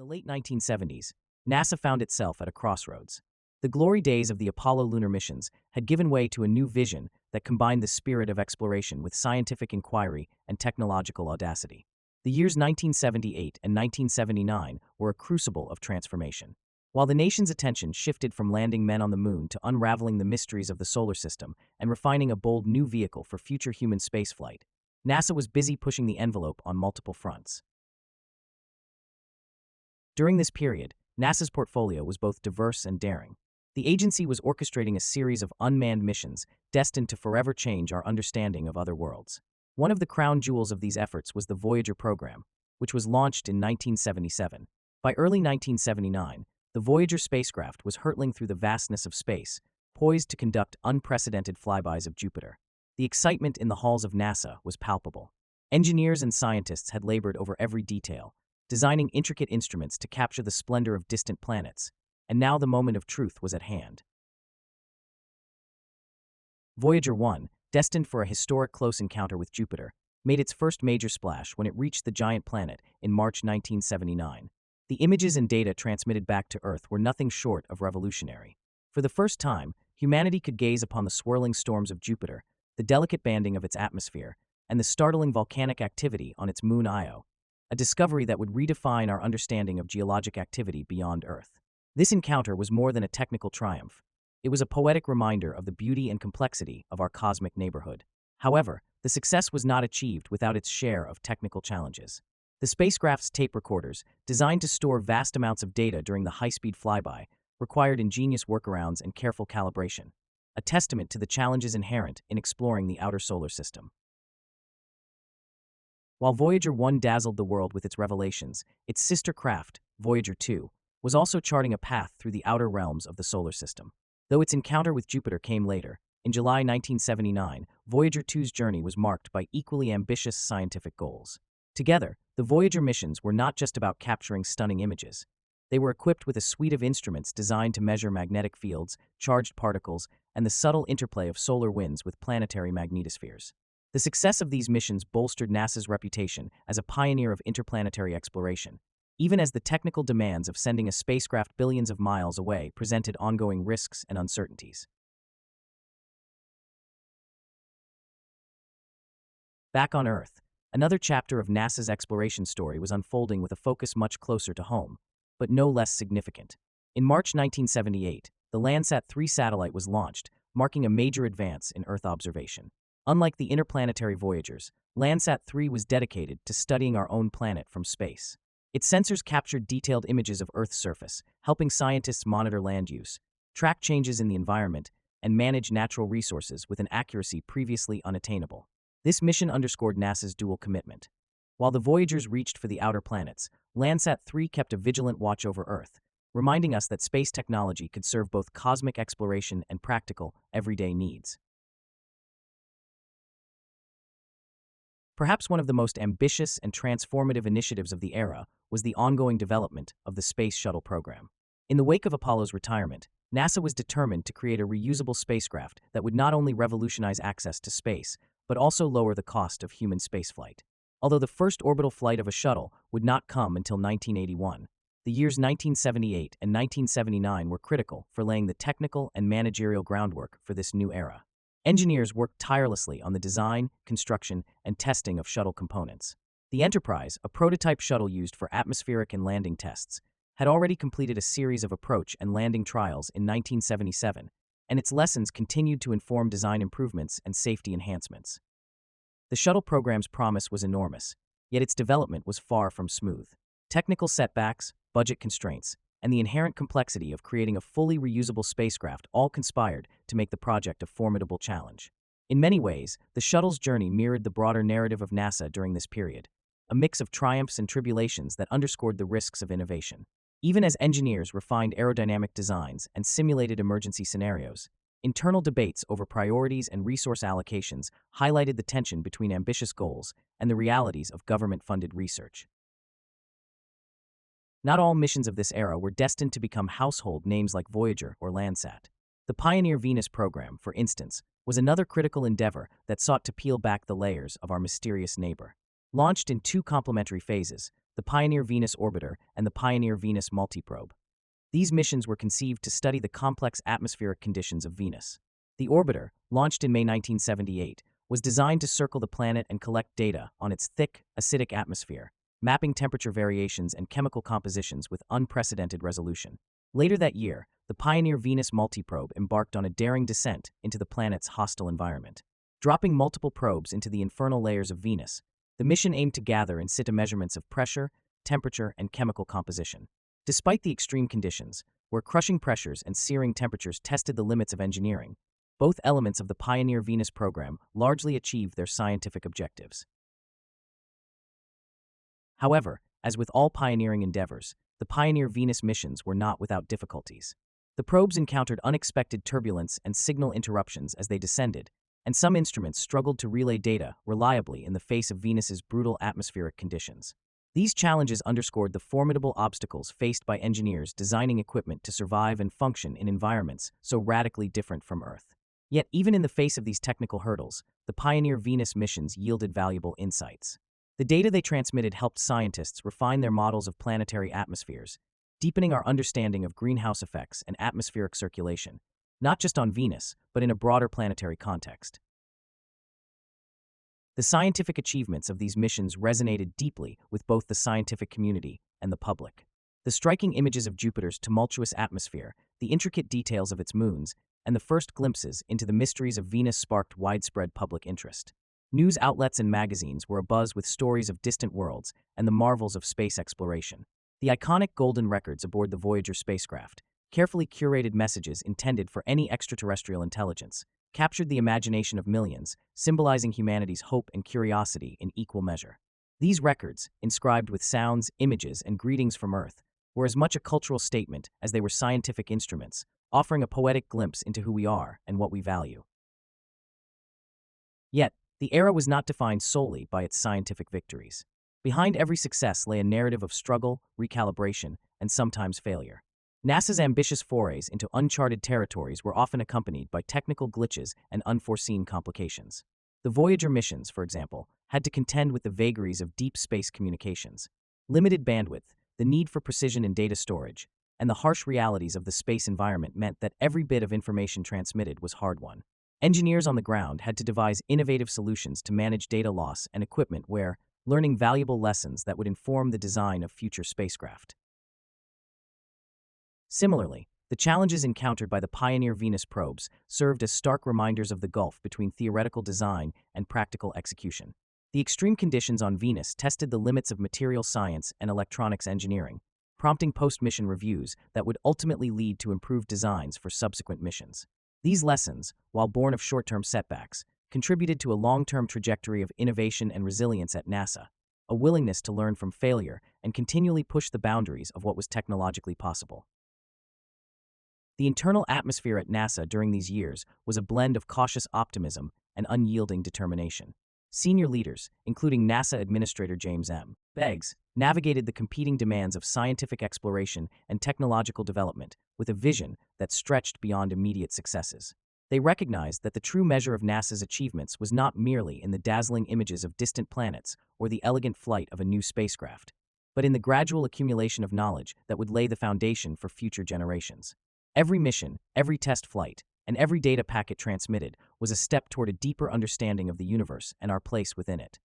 the late 1970s, NASA found itself at a crossroads. The glory days of the Apollo lunar missions had given way to a new vision that combined the spirit of exploration with scientific inquiry and technological audacity. The years 1978 and 1979 were a crucible of transformation. While the nation's attention shifted from landing men on the moon to unraveling the mysteries of the solar system and refining a bold new vehicle for future human spaceflight, NASA was busy pushing the envelope on multiple fronts. During this period, NASA's portfolio was both diverse and daring. The agency was orchestrating a series of unmanned missions destined to forever change our understanding of other worlds. One of the crown jewels of these efforts was the Voyager program, which was launched in 1977. By early 1979, the Voyager spacecraft was hurtling through the vastness of space, poised to conduct unprecedented flybys of Jupiter. The excitement in the halls of NASA was palpable. Engineers and scientists had labored over every detail, designing intricate instruments to capture the splendor of distant planets, and now the moment of truth was at hand. Voyager 1, destined for a historic close encounter with Jupiter, made its first major splash when it reached the giant planet in March 1979. The images and data transmitted back to Earth were nothing short of revolutionary. For the first time, humanity could gaze upon the swirling storms of Jupiter, the delicate banding of its atmosphere, and the startling volcanic activity on its moon Io, a discovery that would redefine our understanding of geologic activity beyond Earth. This encounter was more than a technical triumph. It was a poetic reminder of the beauty and complexity of our cosmic neighborhood. However, the success was not achieved without its share of technical challenges. The spacecraft's tape recorders, designed to store vast amounts of data during the high-speed flyby, required ingenious workarounds and careful calibration, a testament to the challenges inherent in exploring the outer solar system. While Voyager 1 dazzled the world with its revelations, its sister craft, Voyager 2, was also charting a path through the outer realms of the solar system. Though its encounter with Jupiter came later, in July 1979, Voyager 2's journey was marked by equally ambitious scientific goals. Together, the Voyager missions were not just about capturing stunning images. They were equipped with a suite of instruments designed to measure magnetic fields, charged particles, and the subtle interplay of solar winds with planetary magnetospheres. The success of these missions bolstered NASA's reputation as a pioneer of interplanetary exploration, even as the technical demands of sending a spacecraft billions of miles away presented ongoing risks and uncertainties. Back on Earth, another chapter of NASA's exploration story was unfolding with a focus much closer to home, but no less significant. In March 1978, the Landsat 3 satellite was launched, marking a major advance in Earth observation. Unlike the interplanetary Voyagers, Landsat 3 was dedicated to studying our own planet from space. Its sensors captured detailed images of Earth's surface, helping scientists monitor land use, track changes in the environment, and manage natural resources with an accuracy previously unattainable. This mission underscored NASA's dual commitment. While the Voyagers reached for the outer planets, Landsat 3 kept a vigilant watch over Earth, reminding us that space technology could serve both cosmic exploration and practical, everyday needs. Perhaps one of the most ambitious and transformative initiatives of the era was the ongoing development of the Space Shuttle program. In the wake of Apollo's retirement, NASA was determined to create a reusable spacecraft that would not only revolutionize access to space, but also lower the cost of human spaceflight. Although the first orbital flight of a shuttle would not come until 1981, the years 1978 and 1979 were critical for laying the technical and managerial groundwork for this new era. Engineers worked tirelessly on the design, construction, and testing of shuttle components. The Enterprise, a prototype shuttle used for atmospheric and landing tests, had already completed a series of approach and landing trials in 1977, and its lessons continued to inform design improvements and safety enhancements. The shuttle program's promise was enormous, yet its development was far from smooth. Technical setbacks, budget constraints, and the inherent complexity of creating a fully reusable spacecraft all conspired to make the project a formidable challenge. In many ways, the shuttle's journey mirrored the broader narrative of NASA during this period, a mix of triumphs and tribulations that underscored the risks of innovation. Even as engineers refined aerodynamic designs and simulated emergency scenarios, internal debates over priorities and resource allocations highlighted the tension between ambitious goals and the realities of government-funded research. Not all missions of this era were destined to become household names like Voyager or Landsat. The Pioneer Venus program, for instance, was another critical endeavor that sought to peel back the layers of our mysterious neighbor. Launched in two complementary phases, the Pioneer Venus Orbiter, and the Pioneer Venus Multiprobe. These missions were conceived to study the complex atmospheric conditions of Venus. The orbiter, launched in May 1978, was designed to circle the planet and collect data on its thick, acidic atmosphere, mapping temperature variations and chemical compositions with unprecedented resolution. Later that year, the Pioneer Venus Multiprobe embarked on a daring descent into the planet's hostile environment. Dropping multiple probes into the infernal layers of Venus, the mission aimed to gather in situ measurements of pressure, temperature, and chemical composition. Despite the extreme conditions, where crushing pressures and searing temperatures tested the limits of engineering, both elements of the Pioneer Venus program largely achieved their scientific objectives. However, as with all pioneering endeavors, the Pioneer Venus missions were not without difficulties. The probes encountered unexpected turbulence and signal interruptions as they descended, and some instruments struggled to relay data reliably in the face of Venus's brutal atmospheric conditions. These challenges underscored the formidable obstacles faced by engineers designing equipment to survive and function in environments so radically different from Earth. Yet, even in the face of these technical hurdles, the Pioneer Venus missions yielded valuable insights. The data they transmitted helped scientists refine their models of planetary atmospheres, deepening our understanding of greenhouse effects and atmospheric circulation, not just on Venus, but in a broader planetary context. The scientific achievements of these missions resonated deeply with both the scientific community and the public. The striking images of Jupiter's tumultuous atmosphere, the intricate details of its moons, and the first glimpses into the mysteries of Venus sparked widespread public interest. News outlets and magazines were abuzz with stories of distant worlds and the marvels of space exploration. The iconic golden records aboard the Voyager spacecraft, carefully curated messages intended for any extraterrestrial intelligence, captured the imagination of millions, symbolizing humanity's hope and curiosity in equal measure. These records, inscribed with sounds, images, and greetings from Earth, were as much a cultural statement as they were scientific instruments, offering a poetic glimpse into who we are and what we value. Yet, the era was not defined solely by its scientific victories. Behind every success lay a narrative of struggle, recalibration, and sometimes failure. NASA's ambitious forays into uncharted territories were often accompanied by technical glitches and unforeseen complications. The Voyager missions, for example, had to contend with the vagaries of deep space communications. Limited bandwidth, the need for precision in data storage, and the harsh realities of the space environment meant that every bit of information transmitted was hard-won. Engineers on the ground had to devise innovative solutions to manage data loss and equipment wear, learning valuable lessons that would inform the design of future spacecraft. Similarly, the challenges encountered by the Pioneer Venus probes served as stark reminders of the gulf between theoretical design and practical execution. The extreme conditions on Venus tested the limits of material science and electronics engineering, prompting post-mission reviews that would ultimately lead to improved designs for subsequent missions. These lessons, while born of short-term setbacks, contributed to a long-term trajectory of innovation and resilience at NASA, a willingness to learn from failure and continually push the boundaries of what was technologically possible. The internal atmosphere at NASA during these years was a blend of cautious optimism and unyielding determination. Senior leaders, including NASA Administrator James M. Beggs, navigated the competing demands of scientific exploration and technological development with a vision that stretched beyond immediate successes. They recognized that the true measure of NASA's achievements was not merely in the dazzling images of distant planets or the elegant flight of a new spacecraft, but in the gradual accumulation of knowledge that would lay the foundation for future generations. Every mission, every test flight, and every data packet transmitted was a step toward a deeper understanding of the universe and our place within it.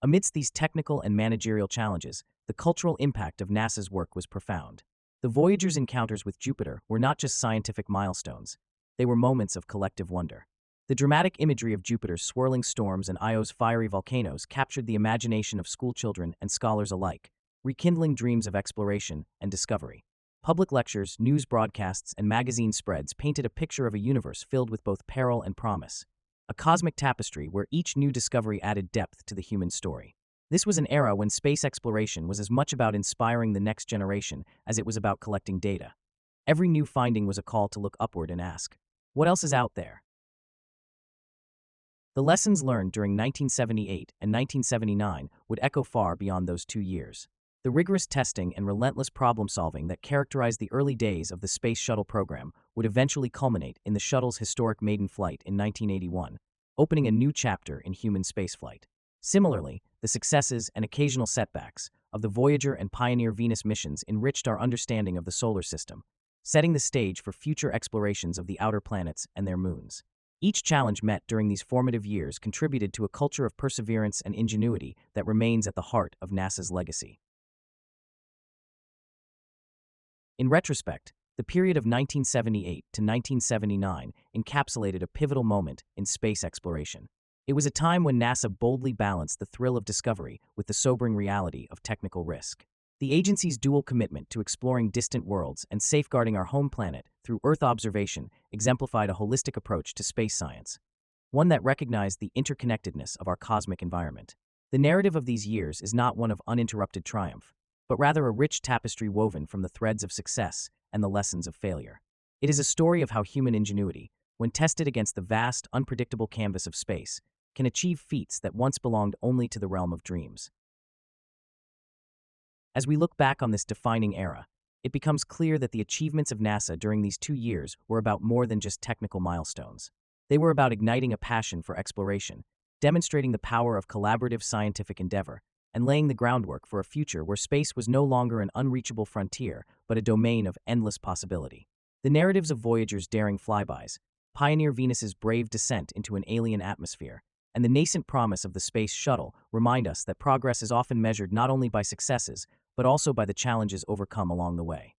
Amidst these technical and managerial challenges, the cultural impact of NASA's work was profound. The Voyager's encounters with Jupiter were not just scientific milestones, they were moments of collective wonder. The dramatic imagery of Jupiter's swirling storms and Io's fiery volcanoes captured the imagination of schoolchildren and scholars alike, rekindling dreams of exploration and discovery. Public lectures, news broadcasts, and magazine spreads painted a picture of a universe filled with both peril and promise, a cosmic tapestry where each new discovery added depth to the human story. This was an era when space exploration was as much about inspiring the next generation as it was about collecting data. Every new finding was a call to look upward and ask, what else is out there? The lessons learned during 1978 and 1979 would echo far beyond those 2 years. The rigorous testing and relentless problem-solving that characterized the early days of the Space Shuttle program would eventually culminate in the shuttle's historic maiden flight in 1981, opening a new chapter in human spaceflight. Similarly, the successes and occasional setbacks of the Voyager and Pioneer Venus missions enriched our understanding of the solar system, setting the stage for future explorations of the outer planets and their moons. Each challenge met during these formative years contributed to a culture of perseverance and ingenuity that remains at the heart of NASA's legacy. In retrospect, the period of 1978 to 1979 encapsulated a pivotal moment in space exploration. It was a time when NASA boldly balanced the thrill of discovery with the sobering reality of technical risk. The agency's dual commitment to exploring distant worlds and safeguarding our home planet through Earth observation exemplified a holistic approach to space science, one that recognized the interconnectedness of our cosmic environment. The narrative of these years is not one of uninterrupted triumph, but rather a rich tapestry woven from the threads of success and the lessons of failure. It is a story of how human ingenuity, when tested against the vast, unpredictable canvas of space, can achieve feats that once belonged only to the realm of dreams. As we look back on this defining era, it becomes clear that the achievements of NASA during these 2 years were about more than just technical milestones. They were about igniting a passion for exploration, demonstrating the power of collaborative scientific endeavor, and laying the groundwork for a future where space was no longer an unreachable frontier, but a domain of endless possibility. The narratives of Voyager's daring flybys, Pioneer Venus's brave descent into an alien atmosphere, and the nascent promise of the Space Shuttle remind us that progress is often measured not only by successes, but also by the challenges overcome along the way.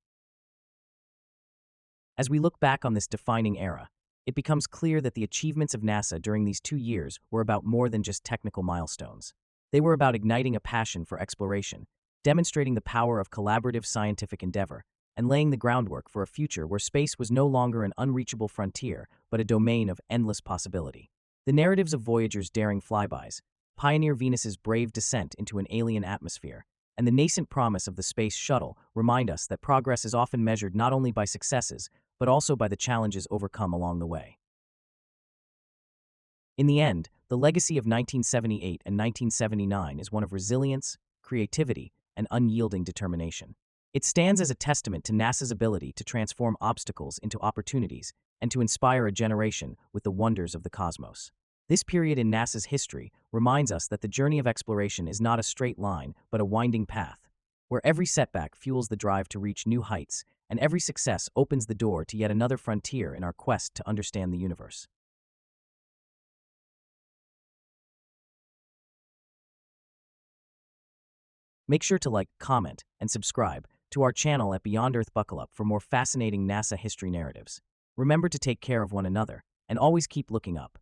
As we look back on this defining era, it becomes clear that the achievements of NASA during these 2 years were about more than just technical milestones. They were about igniting a passion for exploration, demonstrating the power of collaborative scientific endeavor, and laying the groundwork for a future where space was no longer an unreachable frontier, but a domain of endless possibility. The narratives of Voyager's daring flybys, Pioneer Venus's brave descent into an alien atmosphere, and the nascent promise of the Space Shuttle remind us that progress is often measured not only by successes, but also by the challenges overcome along the way. In the end, the legacy of 1978 and 1979 is one of resilience, creativity, and unyielding determination. It stands as a testament to NASA's ability to transform obstacles into opportunities and to inspire a generation with the wonders of the cosmos. This period in NASA's history reminds us that the journey of exploration is not a straight line, but a winding path, where every setback fuels the drive to reach new heights, and every success opens the door to yet another frontier in our quest to understand the universe. Make sure to like, comment, and subscribe to our channel at Beyond Earth Buckle Up for more fascinating NASA history narratives. Remember to take care of one another, and always keep looking up.